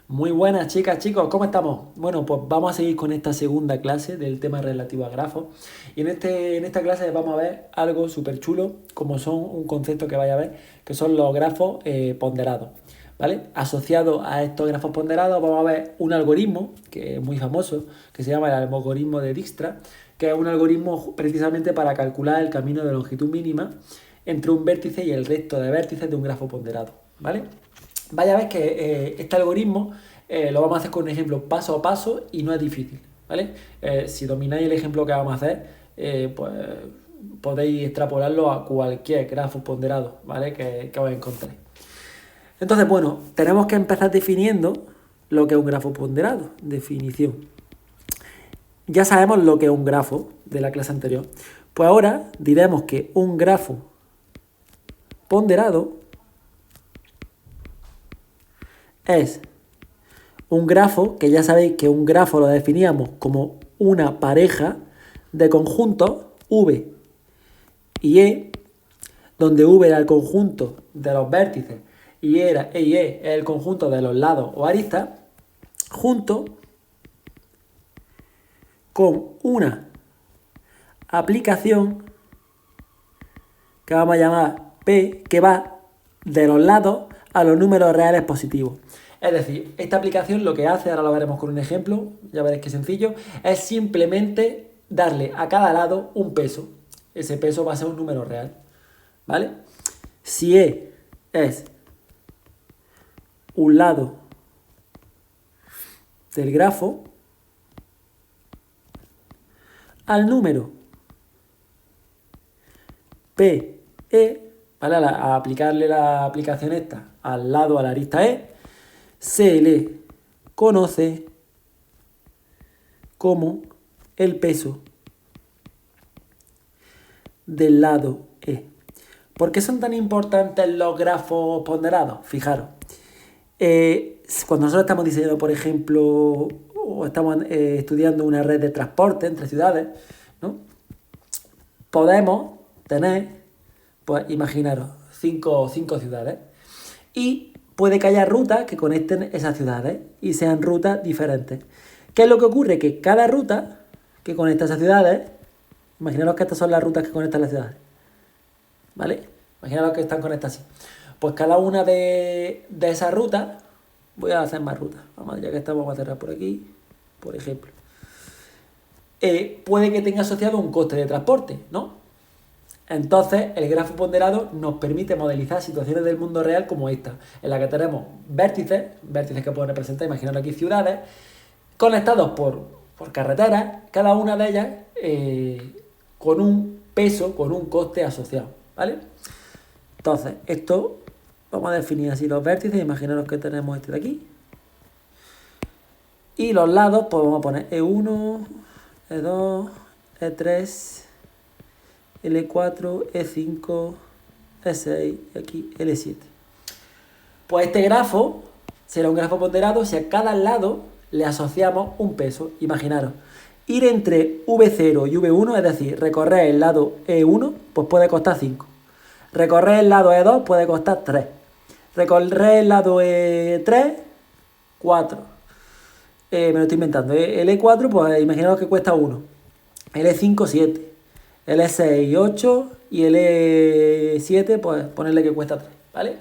Muy buenas chicas, chicos, ¿cómo estamos? Bueno, pues vamos a seguir con esta segunda clase del tema relativo a grafos. Y en esta clase vamos a ver algo súper chulo, como son un concepto que vaya a ver, que son los grafos ponderados. ¿Vale? Asociado a estos grafos ponderados vamos a ver un algoritmo, que es muy famoso, que se llama el algoritmo de Dijkstra, que es un algoritmo precisamente para calcular el camino de longitud mínima entre un vértice y el resto de vértices de un grafo ponderado. ¿Vale? Vaya a ver que este algoritmo lo vamos a hacer con un ejemplo paso a paso y no es difícil, ¿vale? Si domináis el ejemplo que vamos a hacer, pues podéis extrapolarlo a cualquier grafo ponderado, ¿vale? Que os encontréis. Entonces, bueno, tenemos que empezar definiendo lo que es un grafo ponderado. Definición. Ya sabemos lo que es un grafo de la clase anterior. Pues ahora diremos que un grafo ponderado es un grafo, que ya sabéis que un grafo lo definíamos como una pareja de conjuntos V y E, donde V era el conjunto de los vértices y E es el conjunto de los lados o aristas, junto con una aplicación que vamos a llamar P, que va de los lados a los números reales positivos. Es decir, esta aplicación lo que hace, ahora lo veremos con un ejemplo, ya veréis qué sencillo, es simplemente darle a cada lado un peso. Ese peso va a ser un número real, ¿vale? Si E es un lado del grafo, al número PE, ¿vale? A aplicarle la aplicación esta al lado, a la arista E, se le conoce como el peso del lado E. ¿Por qué son tan importantes los grafos ponderados? Fijaros, cuando nosotros estamos diseñando, por ejemplo, o estamos estudiando una red de transporte entre ciudades, ¿no? Podemos tener, pues imaginaros, cinco ciudades. Y puede que haya rutas que conecten esas ciudades y sean rutas diferentes. ¿Qué es lo que ocurre? Que cada ruta que conecta esas ciudades, imaginaros que estas son las rutas que conectan las ciudades, ¿vale? Imaginaros que están conectadas así. Pues cada una de esas rutas, voy a hacer más rutas, vamos, ya que estamos, vamos a cerrar por aquí, por ejemplo. Puede que tenga asociado un coste de transporte, ¿no? Entonces, el grafo ponderado nos permite modelizar situaciones del mundo real como esta, en la que tenemos vértices que pueden representar, imaginad aquí ciudades, conectados por carreteras, cada una de ellas con un peso, con un coste asociado, ¿vale? Entonces, esto vamos a definir así los vértices, imaginaros que tenemos este de aquí. Y los lados, pues vamos a poner E1, E2, E3, L4, E5, E6 y aquí L7. Pues este grafo será un grafo ponderado si a cada lado le asociamos un peso. Imaginaros, ir entre V0 y V1, es decir, recorrer el lado E1, pues puede costar 5. Recorrer el lado E2 puede costar 3. Recorrer el lado E3, 4. Me lo estoy inventando. El E4, pues imaginaos que cuesta 1. El E5, 7. El E6, 8. Y el E7, pues ponerle que cuesta 3. ¿Vale?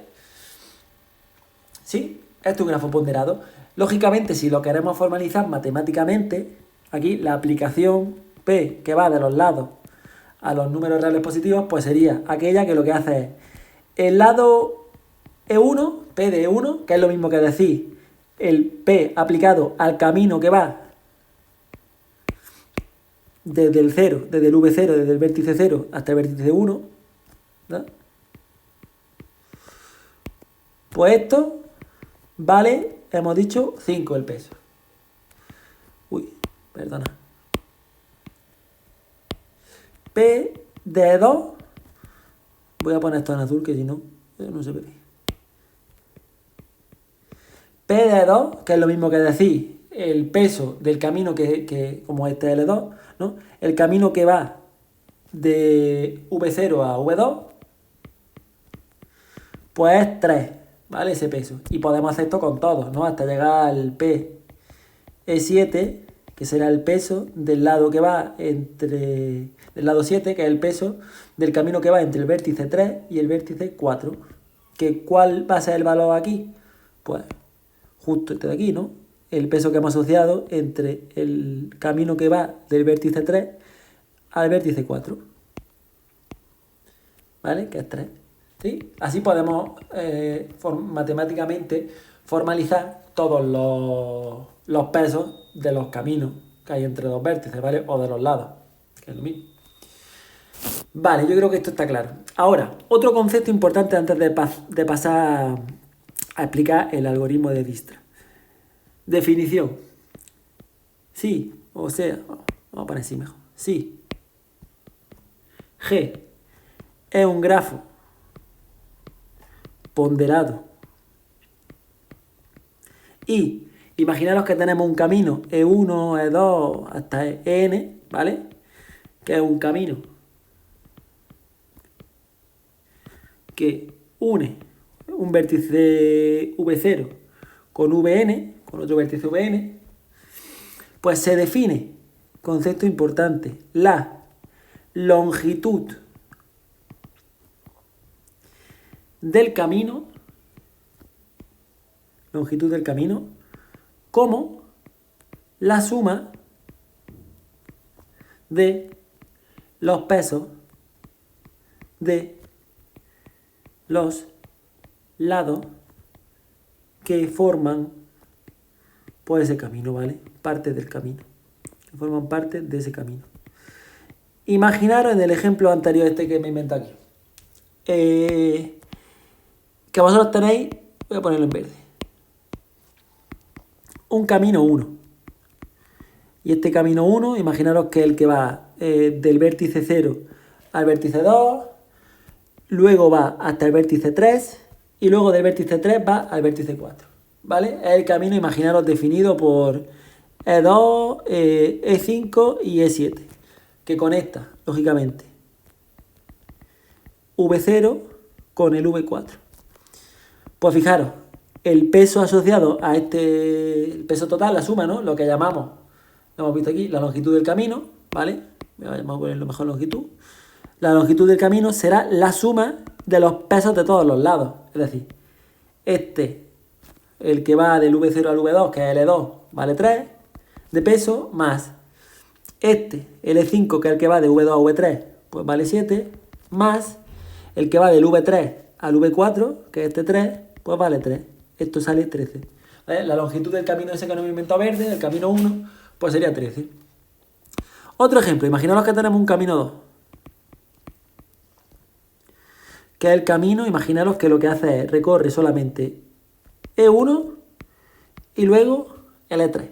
¿Sí? Este es un grafo ponderado. Lógicamente, si lo queremos formalizar matemáticamente, aquí la aplicación P que va de los lados a los números reales positivos, pues sería aquella que lo que hace es el lado E1, P de E1, que es lo mismo que decir el P aplicado al camino que va desde el 0, desde el V0, desde el vértice 0 hasta el vértice 1, ¿no? Pues esto vale, hemos dicho, 5 el peso. Uy, perdona. P de 2, voy a poner esto en azul que si no, no se ve. P de 2, que es lo mismo que decir el peso del camino que como este L2, ¿no? El camino que va de V0 a V2, pues es 3. ¿vale? Ese peso. Y podemos hacer esto con todos, ¿no? Hasta llegar al P E7, que será el peso del lado que va del lado 7, que es el peso del camino que va entre el vértice 3 y el vértice 4. ¿Cuál va a ser el valor aquí? Pues justo este de aquí, ¿no? El peso que hemos asociado entre el camino que va del vértice 3 al vértice 4. ¿Vale? Que es 3. ¿Sí? Así podemos matemáticamente formalizar todos los pesos de los caminos que hay entre dos vértices, ¿vale? O de los lados, que es lo mismo. Vale, yo creo que esto está claro. Ahora, otro concepto importante antes de pasar a explicar el algoritmo de Dijkstra. Definición. Sí, o sea, vamos a poner así mejor. Sí. G es un grafo ponderado. Y imaginaros que tenemos un camino E1, E2 hasta En, ¿vale? Que es un camino que une un vértice V0 con Vn, con otro vértice Vn, pues se define, concepto importante, la longitud del camino, como la suma de los pesos de los lados que forman por ese camino, ¿vale? Parte del camino, que forman parte de ese camino. Imaginaros en el ejemplo anterior este que me invento aquí, que vosotros tenéis, voy a ponerlo en verde, un camino 1. Y este camino 1, imaginaros que es el que va del vértice 0 al vértice 2, luego va hasta el vértice 3 y luego del vértice 3 va al vértice 4. ¿Vale? Es el camino, imaginaros, definido por E2, E5 y E7, que conecta, lógicamente, V0 con el V4. Pues fijaros, el peso asociado a el peso total, la suma, ¿no? Lo que llamamos, lo hemos visto aquí, la longitud del camino, ¿vale? Vamos a ponerlo mejor longitud. La longitud del camino será la suma de los pesos de todos los lados. Es decir, el que va del V0 al V2, que es el E2, vale 3 de peso, más el E5, que es el que va de V2 a V3, pues vale 7, más el que va del V3 al V4, que es este 3, pues vale 3. Esto sale 13. ¿Vale? La longitud del camino ese que nos hemos inventado verde, del camino 1, pues sería 13. Otro ejemplo, imaginaos que tenemos un camino 2. Que es el camino, imaginaros que lo que hace es recorre solamente E1 y luego el E3.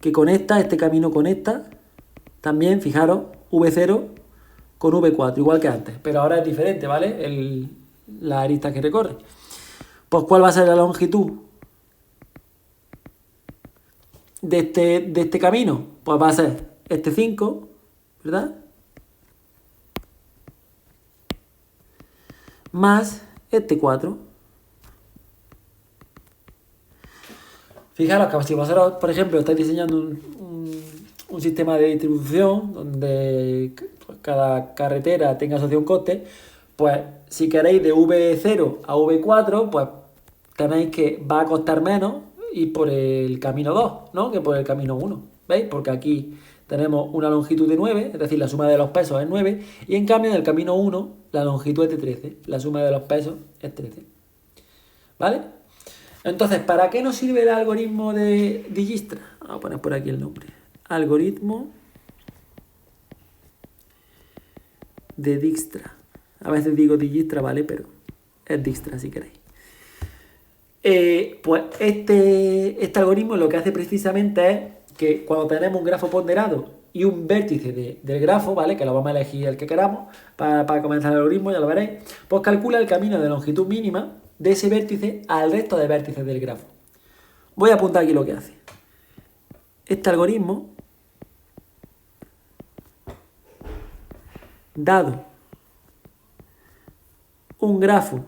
Que conecta, este camino conecta también, fijaros, V0 con V4, igual que antes. Pero ahora es diferente, ¿vale? La arista que recorre. Pues ¿cuál va a ser la longitud de este camino? Pues va a ser este 5, ¿verdad? Más este 4. Fijaros que si vosotros, por ejemplo, estáis diseñando un sistema de distribución donde cada carretera tenga asociado un coste, pues si queréis de V0 a V4, pues tenéis que va a costar menos ir por el camino 2, ¿no? Que por el camino 1, ¿veis? Porque aquí tenemos una longitud de 9, es decir, la suma de los pesos es 9, y en cambio en el camino 1 la longitud es de 13, la suma de los pesos es 13, ¿vale? Entonces, ¿para qué nos sirve el algoritmo de Dijkstra? Vamos a poner por aquí el nombre. Algoritmo de Dijkstra. A veces digo Dijkstra, ¿vale? Pero es Dijkstra si queréis. Pues este algoritmo lo que hace precisamente es que cuando tenemos un grafo ponderado y un vértice del grafo, ¿vale? Que lo vamos a elegir el que queramos para comenzar el algoritmo, ya lo veréis. Pues calcula el camino de longitud mínima de ese vértice al resto de vértices del grafo. Voy a apuntar aquí lo que hace. Este algoritmo, dado un grafo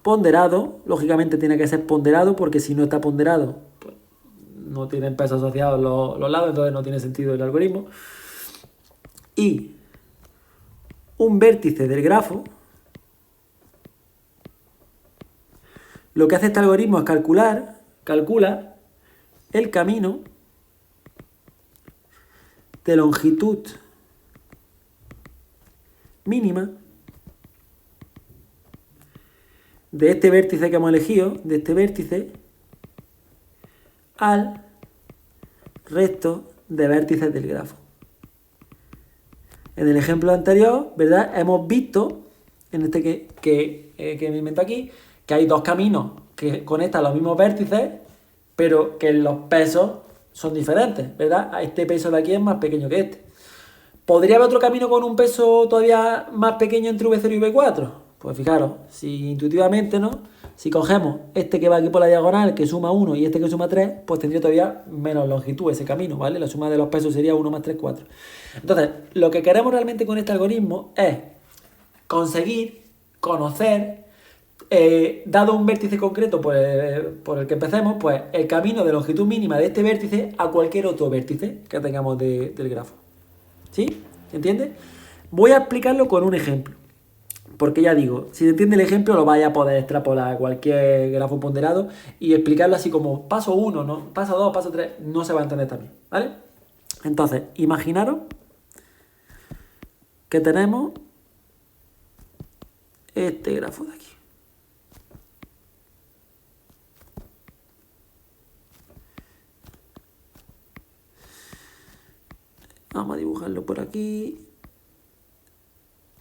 ponderado, lógicamente tiene que ser ponderado porque si no está ponderado, pues no tienen peso asociados los lados, entonces no tiene sentido el algoritmo. Y un vértice del grafo, lo que hace este algoritmo es calcula el camino de longitud mínima de este vértice que hemos elegido, de este vértice, al resto de vértices del grafo. En el ejemplo anterior, ¿verdad? Hemos visto, en este que me invento aquí, que hay dos caminos que conectan los mismos vértices, pero que los pesos son diferentes, ¿verdad? Este peso de aquí es más pequeño que este. ¿Podría haber otro camino con un peso todavía más pequeño entre V0 y V4? Pues fijaros, si intuitivamente, ¿no? Si cogemos este que va aquí por la diagonal, que suma 1, y este que suma 3, pues tendría todavía menos longitud ese camino, ¿vale? La suma de los pesos sería 1 más 3, 4. Entonces, lo que queremos realmente con este algoritmo es conseguir conocer, dado un vértice concreto por el que empecemos, pues el camino de longitud mínima de este vértice a cualquier otro vértice que tengamos del grafo. ¿Sí? ¿Entiendes? Voy a explicarlo con un ejemplo. Porque ya digo, si se entiende el ejemplo, lo vais a poder extrapolar a cualquier grafo ponderado y explicarlo así como paso 1, ¿no? Paso 2, paso 3, no se va a entender también, ¿vale? Entonces, imaginaros que tenemos este grafo de aquí. Vamos a dibujarlo por aquí.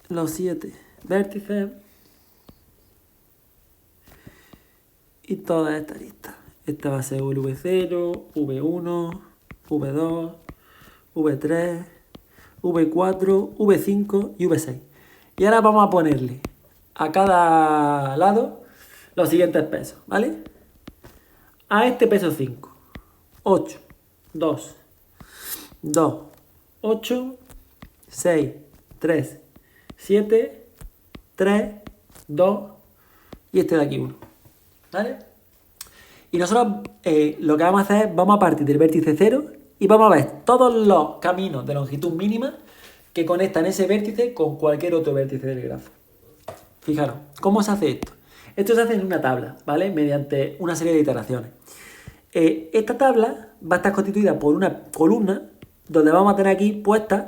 Los 7 vértices. Y todas estas listas. Esta va a ser el V0, V1, V2, V3, V4, V5 y V6. Y ahora vamos a ponerle a cada lado los siguientes pesos, ¿vale? A este peso 5, 8, 2, 2, 8, 6, 3, 7, 3, 2 y este de aquí 1. ¿Vale? Y nosotros lo que vamos a hacer es, vamos a partir del vértice 0 y vamos a ver todos los caminos de longitud mínima que conectan ese vértice con cualquier otro vértice del grafo. Fijaros, ¿cómo se hace esto? Esto se hace en una tabla, ¿vale? Mediante una serie de iteraciones. Esta tabla va a estar constituida por una columna donde vamos a tener aquí puestos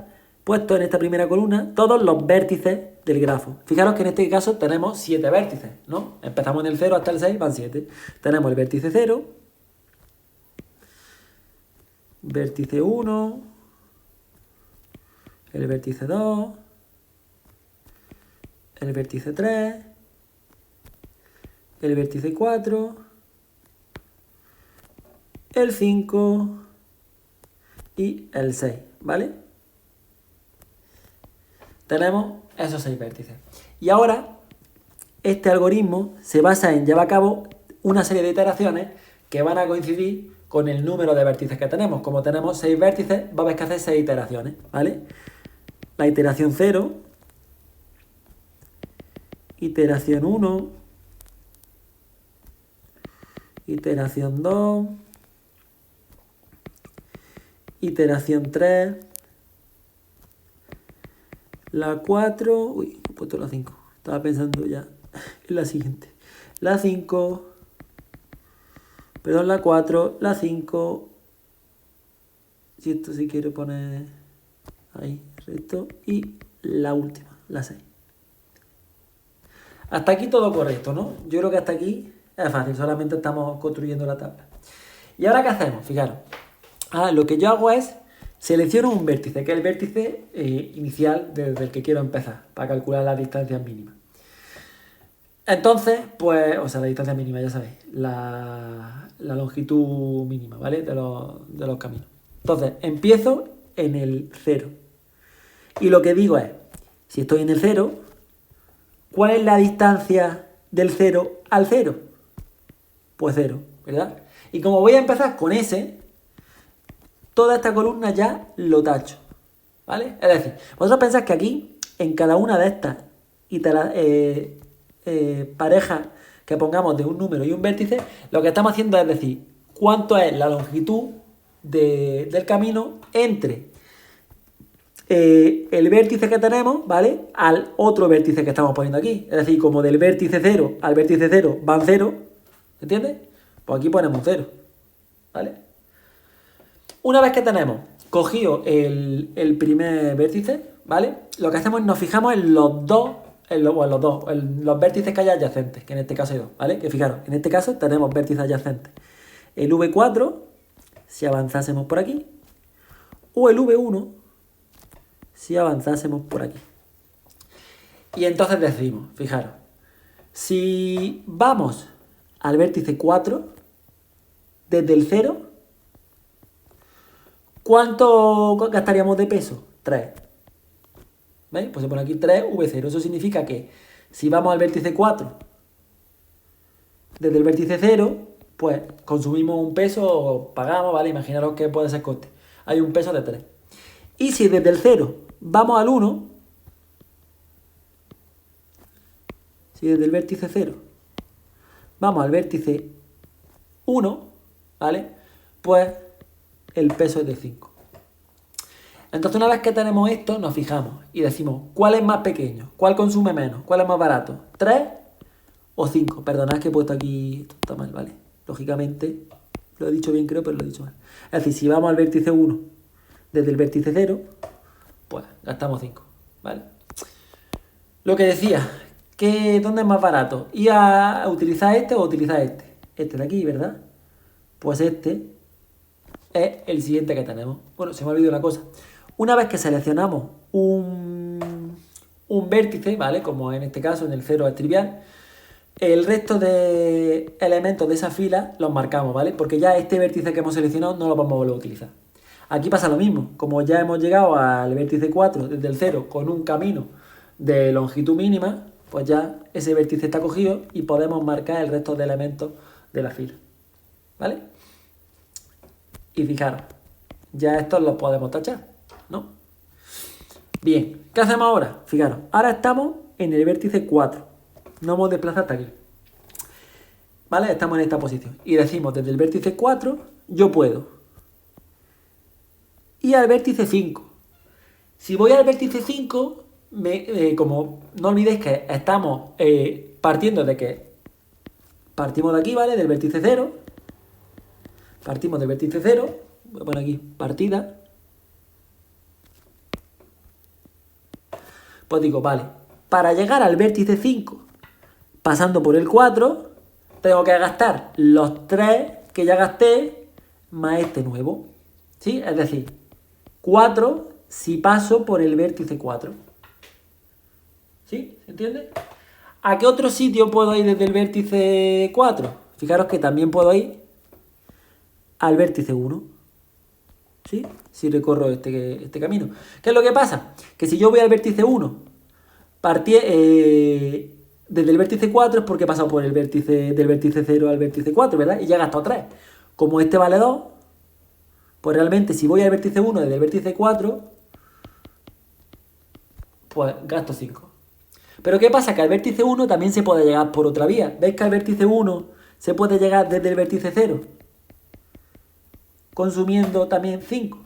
en esta primera columna todos los vértices del grafo. Fijaros que en este caso tenemos 7 vértices, ¿no? Empezamos en el 0 hasta el 6, van 7. Tenemos el vértice 0, vértice 1, el vértice 2, el vértice 3, el vértice 4, el 5 y el 6, ¿vale? Tenemos esos 6 vértices. Y ahora, este algoritmo se basa en llevar a cabo una serie de iteraciones que van a coincidir con el número de vértices que tenemos. Como tenemos 6 vértices, va a haber que hacer 6 iteraciones, ¿vale? La iteración 0, iteración 1, iteración 2, iteración 3, la 4, uy, he puesto la 5, estaba pensando ya en la siguiente. La 5, perdón, la 4, la 5, si esto sí quiero poner ahí, recto, y la última, la 6. Hasta aquí todo correcto, ¿no? Yo creo que hasta aquí es fácil, solamente estamos construyendo la tabla. ¿Y ahora qué hacemos? Fijaros, lo que yo hago es selecciono un vértice, que es el vértice inicial desde el que quiero empezar, para calcular las distancias mínimas. Entonces, pues, o sea, la distancia mínima, ya sabéis, la longitud mínima, ¿vale? De los caminos. Entonces, empiezo en el 0. Y lo que digo es, si estoy en el 0, ¿cuál es la distancia del 0 al 0? Pues 0, ¿verdad? Y como voy a empezar con ese, toda esta columna ya lo tacho, ¿vale? Es decir, vosotros pensáis que aquí, en cada una de estas parejas que pongamos de un número y un vértice, lo que estamos haciendo es decir cuánto es la longitud del camino entre el vértice que tenemos, ¿vale? Al otro vértice que estamos poniendo aquí. Es decir, como del vértice 0 al vértice 0 van 0, ¿entiendes? Pues aquí ponemos 0, ¿vale? Una vez que tenemos cogido el primer vértice, ¿vale? Lo que hacemos es nos fijamos en los vértices que hay adyacentes, que en este caso hay dos, ¿vale? Que fijaros, en este caso tenemos vértices adyacentes. El V4, si avanzásemos por aquí, o el V1, si avanzásemos por aquí. Y entonces decimos, fijaros, si vamos al vértice 4, desde el 0, ¿cuánto gastaríamos de peso? 3. ¿Veis? Pues se pone aquí 3V0. Eso significa que si vamos al vértice 4, desde el vértice 0, pues consumimos un peso, pagamos, ¿vale? Imaginaros que puede ser coste. Hay un peso de 3. Y si desde el 0 vamos al 1, si desde el vértice 0 vamos al vértice 1, ¿vale? Pues el peso es de 5. Entonces una vez que tenemos esto, nos fijamos y decimos cuál es más pequeño, cuál consume menos, cuál es más barato, 3 o 5. Perdonad que he puesto aquí, esto está mal, ¿vale? Lógicamente, lo he dicho bien creo, pero lo he dicho mal. Es decir, si vamos al vértice 1 desde el vértice 0, pues gastamos 5, ¿vale? Lo que decía, que ¿dónde es más barato? ¿Ir a utilizar este o utilizar este? Este de aquí, ¿verdad? Pues este es el siguiente que tenemos. Bueno, se me ha olvidado una cosa. Una vez que seleccionamos un vértice, ¿vale? Como en este caso en el 0 es trivial, el resto de elementos de esa fila los marcamos, ¿vale? Porque ya este vértice que hemos seleccionado no lo vamos a volver a utilizar. Aquí pasa lo mismo. Como ya hemos llegado al vértice 4 desde el 0 con un camino de longitud mínima, pues ya ese vértice está cogido y podemos marcar el resto de elementos de la fila, ¿vale? Y fijaros, ya estos los podemos tachar, ¿no? Bien, ¿qué hacemos ahora? Fijaros, ahora estamos en el vértice 4. No hemos desplazado hasta aquí, ¿vale? Estamos en esta posición. Y decimos, desde el vértice 4, yo puedo ir al vértice 5. Si voy al vértice 5, como no olvidéis que estamos partiendo de que partimos de aquí, ¿vale? Del vértice 0. Partimos del vértice 0. Voy a poner aquí partida. Pues digo, vale, para llegar al vértice 5, pasando por el 4, tengo que gastar los 3 que ya gasté más este nuevo. ¿Sí? Es decir, 4 si paso por el vértice 4. ¿Sí? ¿Se entiende? ¿A qué otro sitio puedo ir desde el vértice 4? Fijaros que también puedo ir al vértice 1. ¿Sí? Si recorro este camino. ¿Qué es lo que pasa? Que si yo voy al vértice 1, desde el vértice 4 es porque he pasado por el vértice del vértice 0 al vértice 4, ¿verdad? Y ya he gastado 3. Como este vale 2, pues realmente si voy al vértice 1 desde el vértice 4, pues gasto 5. Pero ¿qué pasa? Que al vértice 1 también se puede llegar por otra vía. ¿Veis que al vértice 1 se puede llegar desde el vértice 0? Consumiendo también 5.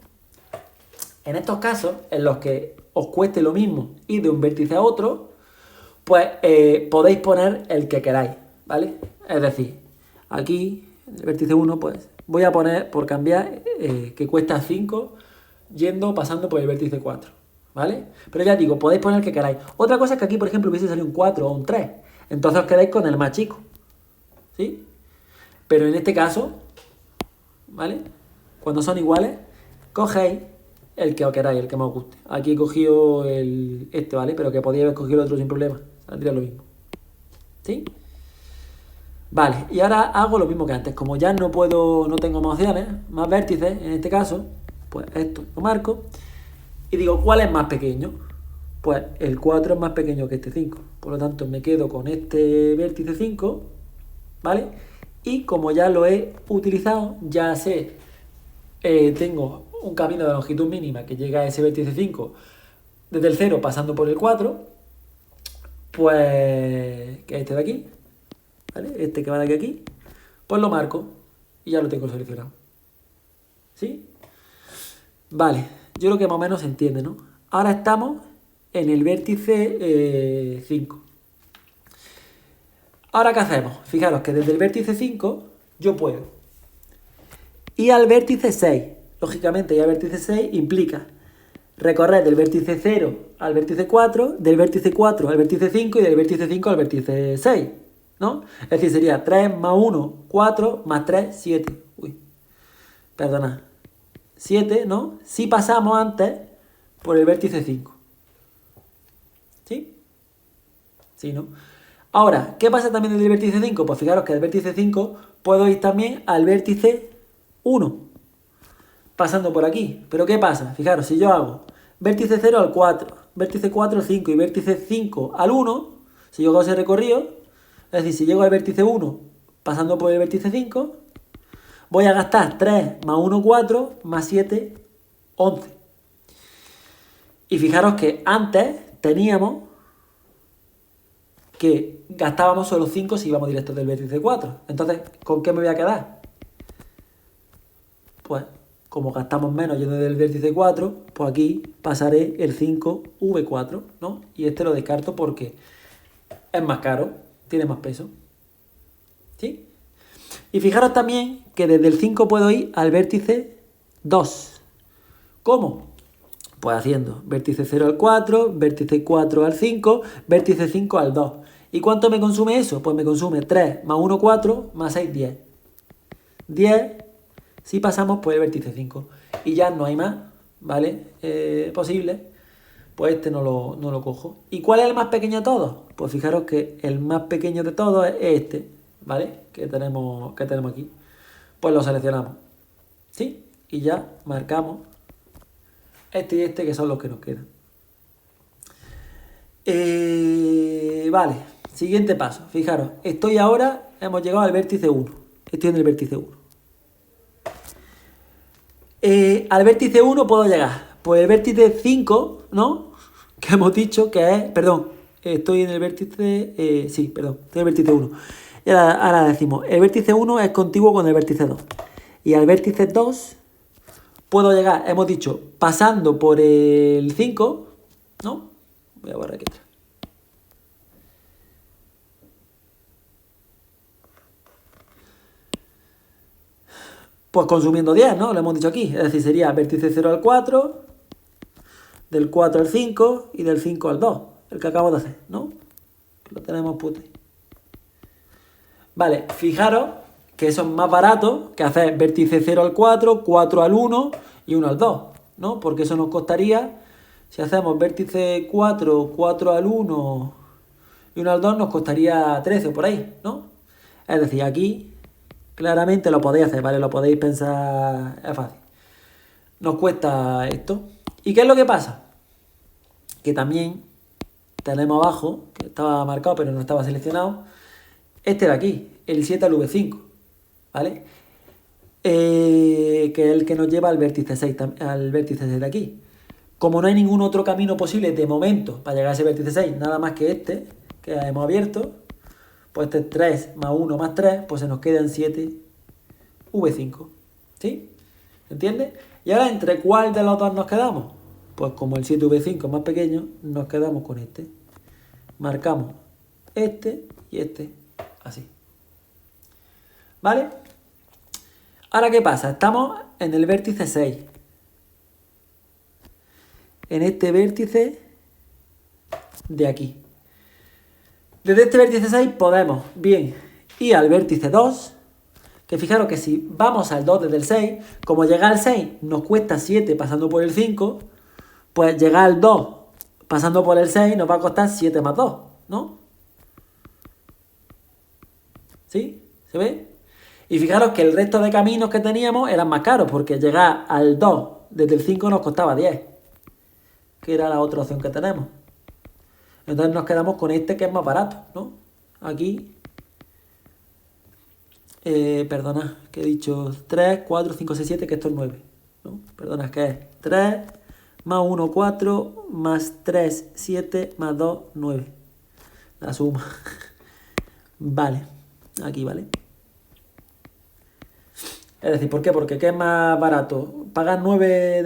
En estos casos, en los que os cueste lo mismo ir de un vértice a otro, pues podéis poner el que queráis, ¿vale? Es decir, aquí, en el vértice 1, pues voy a poner, por cambiar, que cuesta 5 pasando por el vértice 4, ¿vale? Pero ya digo, podéis poner el que queráis. Otra cosa es que aquí, por ejemplo, hubiese salido un 4 o un 3. Entonces os quedáis con el más chico, ¿sí? Pero en este caso, ¿vale? Cuando son iguales, cogéis el que os queráis, el que más os guste. Aquí he cogido este, ¿vale? Pero que podía haber cogido el otro sin problema. Saldría lo mismo. ¿Sí? Vale, y ahora hago lo mismo que antes. Como ya no tengo más opciones, más vértices, en este caso, pues esto lo marco. Y digo, ¿cuál es más pequeño? Pues el 4 es más pequeño que este 5. Por lo tanto, me quedo con este vértice 5, ¿vale? Y como ya lo he utilizado, ya sé, tengo un camino de longitud mínima que llega a ese vértice 5 desde el 0 pasando por el 4. pues, que es este de aquí, ¿vale? Este que va de aquí a aquí, pues lo marco y ya lo tengo seleccionado. ¿Sí? Vale, yo creo que más o menos se entiende, ¿no? Ahora estamos en el vértice 5. Ahora, ¿qué hacemos? Fijaros que desde el vértice 5 yo puedo ir al vértice 6. Lógicamente, ir al vértice 6 implica recorrer del vértice 0 al vértice 4, del vértice 4 al vértice 5 y del vértice 5 al vértice 6, ¿no? Es decir, sería 3 más 1, 4, más 3, 7. Uy, perdona. 7, ¿no? Si pasamos antes por el vértice 5. ¿Sí? Sí, ¿no? Ahora, ¿qué pasa también del vértice 5? Pues fijaros que del vértice 5 puedo ir también al vértice 1, pasando por aquí. ¿Pero qué pasa? Fijaros, si yo hago vértice 0 al 4, vértice 4 al 5 y vértice 5 al 1, si yo hago ese recorrido, es decir, si llego al vértice 1 pasando por el vértice 5, voy a gastar 3 más 1, 4, más 7, 11. Y fijaros que antes teníamos que gastábamos solo 5 si íbamos directo del vértice 4. Entonces, ¿con qué me voy a quedar? Pues, como gastamos menos yendo del vértice 4, pues aquí pasaré el 5V4, ¿no? Y este lo descarto porque es más caro, tiene más peso. ¿Sí? Y fijaros también que desde el 5 puedo ir al vértice 2. ¿Cómo? Pues haciendo vértice 0 al 4, vértice 4 al 5, vértice 5 al 2. ¿Y cuánto me consume eso? Pues me consume 3 más 1, 4, más 6, 10. 10 si pasamos por el vértice 5. Y ya no hay más, ¿vale? Posible. Pues este no lo cojo. ¿Y cuál es el más pequeño de todos? Pues fijaros que el más pequeño de todos es este, ¿vale? Que tenemos aquí. Pues lo seleccionamos. ¿Sí? Y ya marcamos este y este, que son los que nos quedan. Vale, siguiente paso. Fijaros, hemos llegado al vértice 1. Estoy en el vértice 1. Al vértice 1 puedo llegar. Pues el vértice 5, ¿no? Que hemos dicho que es... Perdón, estoy en el vértice... estoy en el vértice 1. Y ahora decimos, el vértice 1 es contiguo con el vértice 2. Y al vértice 2... puedo llegar, hemos dicho, pasando por el 5, ¿no? Voy a borrar aquí atrás. Pues consumiendo 10, ¿no? Lo hemos dicho aquí. Es decir, sería vértice 0 al 4, del 4 al 5 y del 5 al 2. El que acabo de hacer, ¿no? Lo tenemos puesto. Vale, fijaros que eso es más barato que hacer vértice 0 al 4, 4 al 1 y 1 al 2, ¿no? Porque eso nos costaría, si hacemos vértice 4, 4 al 1 y 1 al 2, nos costaría 13 por ahí, ¿no? Es decir, aquí claramente lo podéis hacer, ¿vale? Lo podéis pensar, es fácil. Nos cuesta esto. ¿Y qué es lo que pasa? Que también tenemos abajo, que estaba marcado pero no estaba seleccionado, este de aquí, el 7 al V5, ¿vale? Que es el que nos lleva al vértice 6, de aquí. Como no hay ningún otro camino posible de momento para llegar a ese vértice 6, nada más que este que hemos abierto, pues este es 3 más 1 más 3, pues se nos queda en 7 V5. ¿Sí? ¿Entiendes? Y ahora, ¿entre cuál de los dos nos quedamos? Pues como el 7V5 es más pequeño, nos quedamos con este. Marcamos este y este, así. ¿Vale? Ahora, ¿qué pasa? Estamos en el vértice 6. En este vértice de aquí. Desde este vértice 6 podemos bien ir al vértice 2, que fijaros que si vamos al 2 desde el 6, como llegar al 6 nos cuesta 7 pasando por el 5, pues llegar al 2 pasando por el 6 nos va a costar 7 más 2, ¿no? ¿Sí? ¿Se ve? Y fijaros que el resto de caminos que teníamos eran más caros, porque llegar al 2 desde el 5 nos costaba 10, que era la otra opción que tenemos. Entonces nos quedamos con este que es más barato, ¿no? Aquí, perdona, que he dicho 3, 4, 5, 6, 7, que esto es 9, ¿no? Perdona, que es 3 más 1, 4, más 3, 7, más 2, 9. la suma. Vale, aquí, ¿vale? Es decir, ¿por qué? Porque ¿qué es más barato? ¿Pagar 9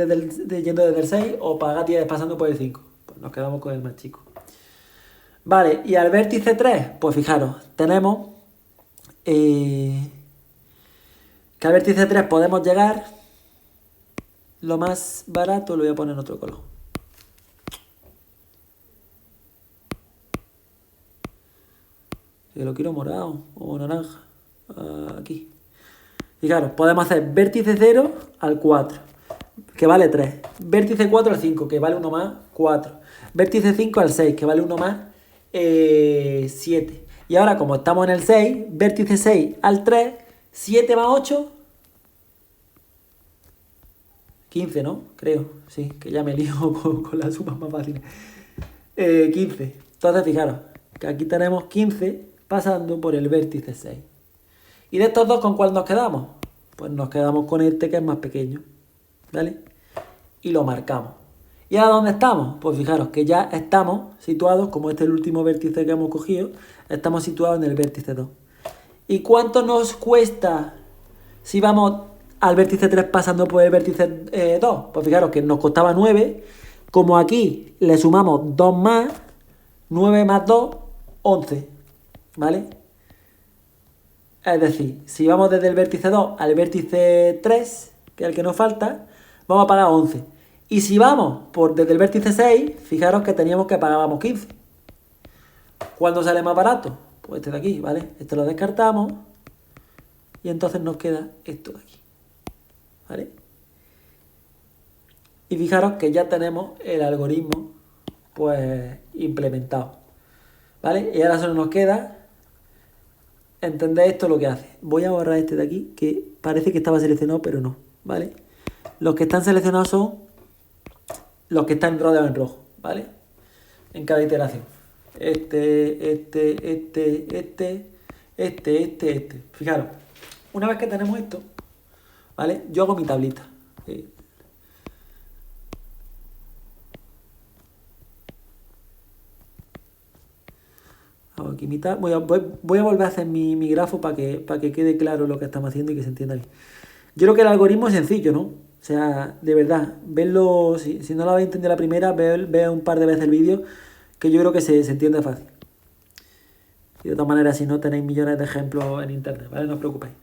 yendo desde el 6 o pagar 10 pasando por el 5? Pues nos quedamos con el más chico. Vale, y al vértice 3, pues fijaros, tenemos que al vértice 3 podemos llegar, lo más barato lo voy a poner en otro color. Que lo quiero morado o naranja. Aquí. Fijaros, podemos hacer vértice 0 al 4, que vale 3. Vértice 4 al 5, que vale 1 más, 4. Vértice 5 al 6, que vale 1 más, 7. Y ahora, como estamos en el 6, vértice 6 al 3, 7 más 8, 15, ¿no? Creo, sí, que ya me lío con las sumas más fáciles. 15. Entonces, fijaros, que aquí tenemos 15 pasando por el vértice 6. ¿Y de estos dos con cuál nos quedamos? Pues nos quedamos con este que es más pequeño, ¿vale? Y lo marcamos. ¿Y ahora dónde estamos? Pues fijaros que ya estamos situados, como este es el último vértice que hemos cogido, estamos situados en el vértice 2. ¿Y cuánto nos cuesta si vamos al vértice 3 pasando por el vértice 2? Pues fijaros que nos costaba 9, como aquí le sumamos 2 más, 9 más 2, 11, ¿vale? Es decir, si vamos desde el vértice 2 al vértice 3, que es el que nos falta, vamos a pagar 11. Y si vamos desde el vértice 6, fijaros que teníamos que pagábamos 15. ¿Cuándo sale más barato? Pues este de aquí, ¿vale? Este lo descartamos y entonces nos queda esto de aquí, ¿vale? Y fijaros que ya tenemos el algoritmo pues implementado, ¿vale? Y ahora solo nos queda entender esto lo que hace. Voy a borrar este de aquí, que parece que estaba seleccionado, pero no, ¿vale? Los que están seleccionados son los que están rodeados en rojo, ¿vale? En cada iteración. Este. Fijaros, una vez que tenemos esto, ¿vale? Yo hago mi tablita. Hago aquí mi voy a volver a hacer mi grafo para que quede claro lo que estamos haciendo y que se entienda bien. Yo creo que el algoritmo es sencillo, ¿no? O sea, de verdad, verlo, si no lo habéis entendido la primera, vea un par de veces el vídeo, que yo creo que se entiende fácil. Y de todas maneras, si no, tenéis millones de ejemplos en internet, ¿vale? No os preocupéis.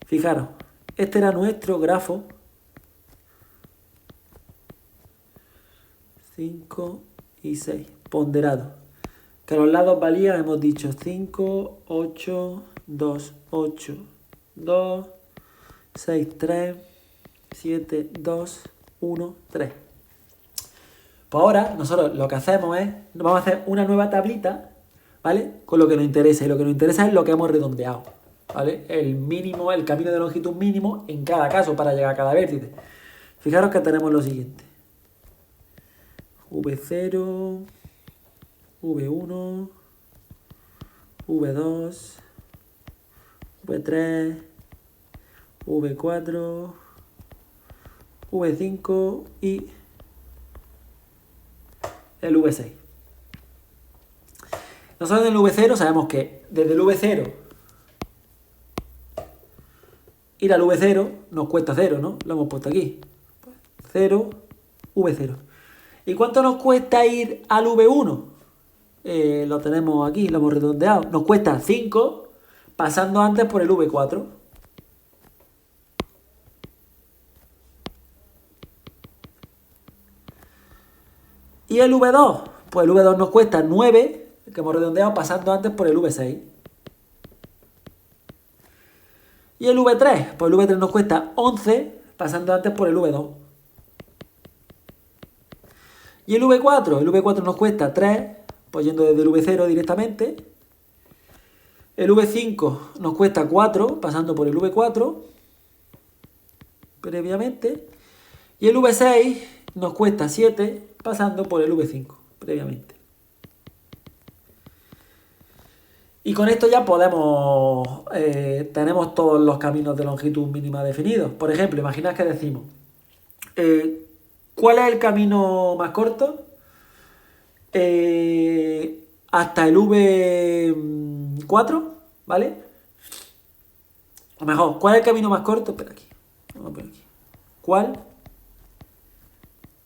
Fijaros, este era nuestro grafo. 5 y 6, ponderado. Que a los lados valía, hemos dicho 5, 8, 2, 8, 2, 6, 3, 7, 2, 1, 3. Pues ahora nosotros lo que hacemos es, vamos a hacer una nueva tablita, ¿vale? Con lo que nos interesa. Y lo que nos interesa es lo que hemos redondeado, ¿vale? El mínimo, el camino de longitud mínimo en cada caso para llegar a cada vértice. Fijaros que tenemos lo siguiente. V0, V1, V2, V3, V4, V5 y el V6. Nosotros en el V0 sabemos que desde el V0 ir al V0 nos cuesta 0, ¿no? Lo hemos puesto aquí. 0, V0. ¿Y cuánto nos cuesta ir al V1? Lo tenemos aquí, lo hemos redondeado. Nos cuesta 5 pasando antes por el V4. ¿Y el V2? Pues el V2 nos cuesta 9, que hemos redondeado pasando antes por el V6. ¿Y el V3? Pues el V3 nos cuesta 11 pasando antes por el V2. ¿Y el V4? El V4 nos cuesta 3, pues yendo desde el V0 directamente. El V5 nos cuesta 4, pasando por el V4 previamente. Y el V6 nos cuesta 7, pasando por el V5 previamente. Y con esto ya podemos, tenemos todos los caminos de longitud mínima definidos. Por ejemplo, imaginad que decimos, ¿cuál es el camino más corto? hasta el V4, ¿vale? O mejor, ¿cuál es el camino más corto? Espera aquí. Vamos a poner aquí. ¿Cuál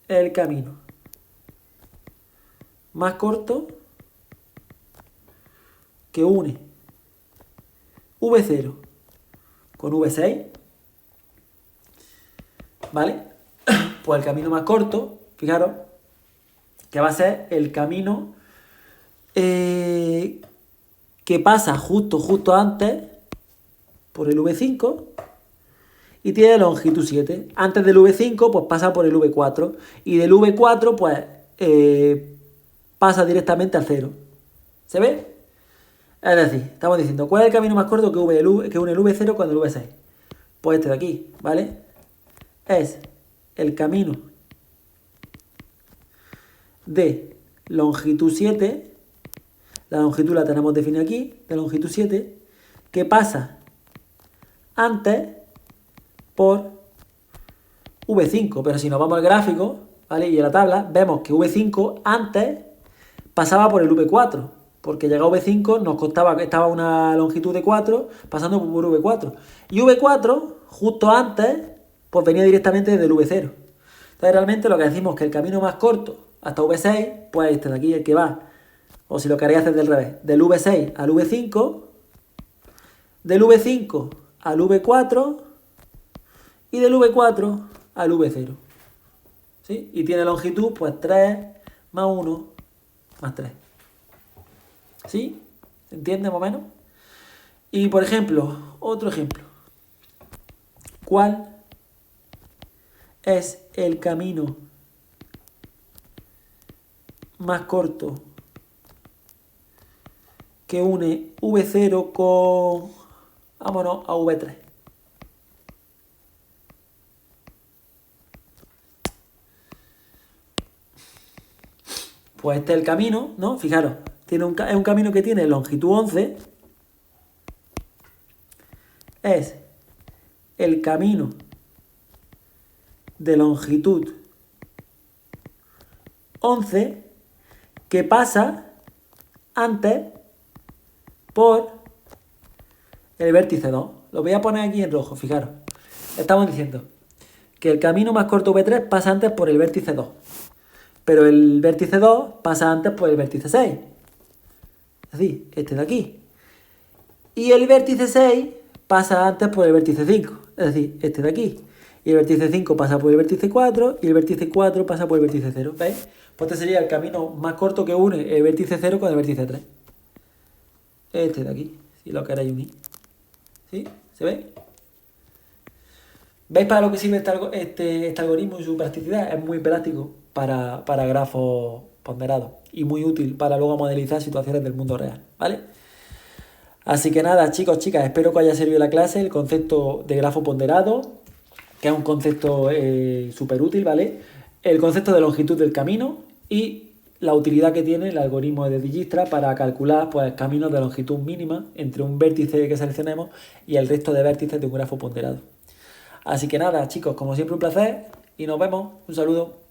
es el camino más corto que une V0 con V6? ¿Vale? Pues el camino más corto, fijaros, que va a ser el camino que pasa justo antes por el V5 y tiene longitud 7. Antes del V5 pues pasa por el V4 y del V4 pues pasa directamente al 0. ¿Se ve? Es decir, estamos diciendo, ¿cuál es el camino más corto que une el V0 con el V6? Pues este de aquí, ¿vale? Es el camino de longitud 7, la longitud la tenemos definida aquí, de longitud 7, que pasa antes por V5, pero si nos vamos al gráfico, ¿vale? Y en la tabla, vemos que V5 antes pasaba por el V4, porque llegado a V5 nos costaba que estaba una longitud de 4 pasando por V4. Y V4, justo antes, pues venía directamente desde el V0. Entonces realmente lo que decimos es que el camino más corto hasta V6, pues este de aquí, el que va, o si lo queréis hacer del revés, del V6 al V5, del V5 al V4 y del V4 al V0. ¿Sí? Y tiene longitud, pues 3 más 1 más 3. ¿Sí? ¿Se entiende más o menos? Y por ejemplo, otro ejemplo. ¿Cuál es el camino más corto que une V0 con, vámonos, a V3? Pues este es el camino, ¿no? Fijaros, es un camino que tiene longitud 11. Es el camino de longitud 11 que pasa antes por el vértice 2. Lo voy a poner aquí en rojo, fijaros. Estamos diciendo que el camino más corto V3 pasa antes por el vértice 2. Pero el vértice 2 pasa antes por el vértice 6. Es decir, este de aquí. Y el vértice 6 pasa antes por el vértice 5. Es decir, este de aquí. Y el vértice 5 pasa por el vértice 4 y el vértice 4 pasa por el vértice 0. ¿Veis? Pues este sería el camino más corto que une el vértice 0 con el vértice 3. Este de aquí, si lo queréis unir. ¿Sí? ¿Se ve? ¿Veis para lo que sirve este algoritmo y su practicidad? Es muy práctico para grafos ponderados y muy útil para luego modelizar situaciones del mundo real, ¿vale? Así que nada, chicos, chicas, espero que os haya servido la clase, el concepto de grafo ponderado, que es un concepto súper útil, ¿vale? El concepto de longitud del camino y la utilidad que tiene el algoritmo de Dijkstra para calcular pues, caminos de longitud mínima entre un vértice que seleccionemos y el resto de vértices de un grafo ponderado. Así que nada, chicos, como siempre un placer y nos vemos. Un saludo.